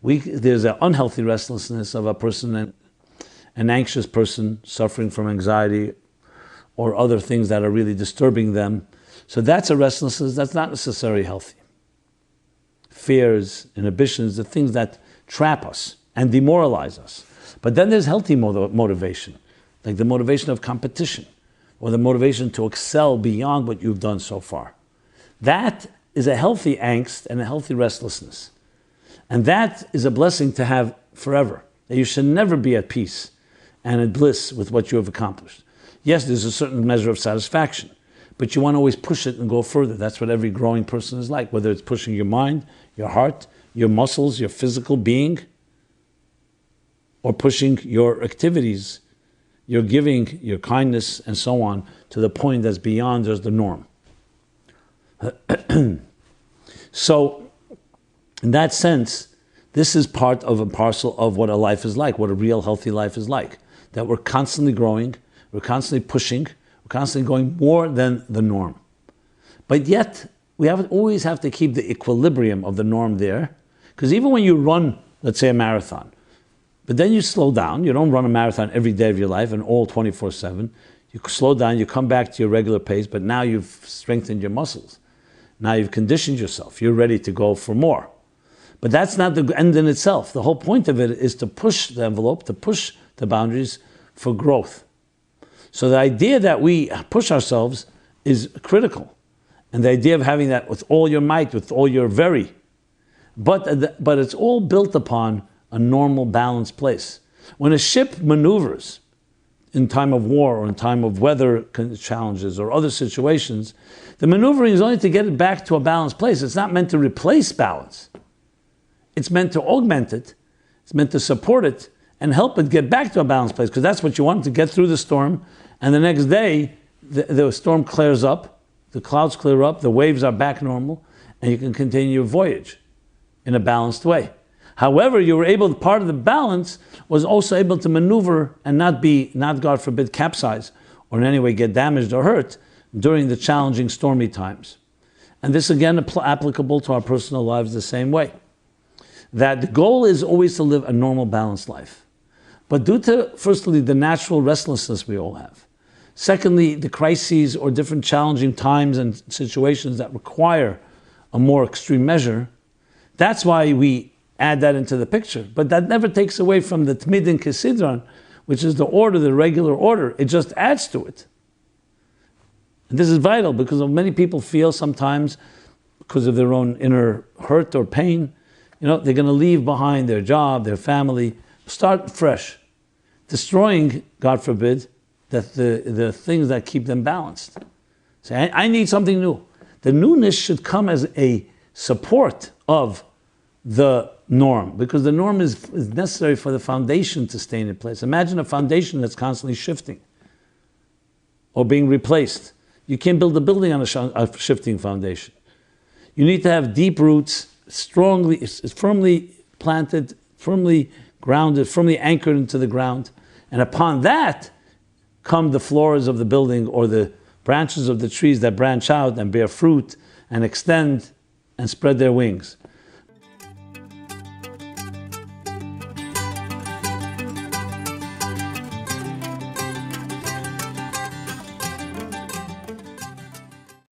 There's an unhealthy restlessness of a person, an anxious person suffering from anxiety or other things that are really disturbing them. So that's a restlessness that's not necessarily healthy. Fears, inhibitions, the things that trap us and demoralize us. But then there's healthy motivation, like the motivation of competition or the motivation to excel beyond what you've done so far. That is a healthy angst and a healthy restlessness. And that is a blessing to have forever, that you should never be at peace and at bliss with what you have accomplished. Yes, there's a certain measure of satisfaction, but you want to always push it and go further. That's what every growing person is like, whether it's pushing your mind, your heart, your muscles, your physical being, or pushing your activities, your giving, your kindness, and so on, to the point that's beyond just the norm. So, in that sense, this is part of a parcel of what a life is like, what a real healthy life is like. That we're constantly growing, we're constantly pushing, we're constantly going more than the norm. But yet, we always have to keep the equilibrium of the norm there. Because even when you run, let's say, a marathon, but then you slow down, you don't run a marathon every day of your life and all 24/7. You slow down, you come back to your regular pace, but now you've strengthened your muscles. Now you've conditioned yourself, you're ready to go for more. But that's not the end in itself. The whole point of it is to push the envelope, to push the boundaries for growth. So the idea that we push ourselves is critical. And the idea of having that with all your might, with all your very. But it's all built upon a normal, balanced place. When a ship maneuvers in time of war or in time of weather challenges or other situations, the maneuvering is only to get it back to a balanced place. It's not meant to replace balance. It's meant to augment it. It's meant to support it and help it get back to a balanced place, because that's what you want, to get through the storm. And the next day, the storm clears up, the clouds clear up, the waves are back normal, and you can continue your voyage in a balanced way. However, you were able, part of the balance was also able to maneuver and not God forbid, capsize or in any way get damaged or hurt during the challenging, stormy times. And this again applicable to our personal lives the same way. That the goal is always to live a normal, balanced life. But due to, firstly, the natural restlessness we all have. Secondly, the crises or different challenging times and situations that require a more extreme measure. That's why we add that into the picture. But that never takes away from the Tmidin Kesidron, which is the order, the regular order. It just adds to it. And this is vital because many people feel sometimes, because of their own inner hurt or pain, they're going to leave behind their job, their family, start fresh, destroying, God forbid, that the things that keep them balanced. Say, I need something new. The newness should come as a support of the norm, because the norm is necessary for the foundation to stay in place. Imagine a foundation that's constantly shifting or being replaced. You can't build a building on a shifting foundation. You need to have deep roots, firmly planted, firmly grounded, firmly anchored into the ground. And upon that come the floors of the building or the branches of the trees that branch out and bear fruit and extend and spread their wings.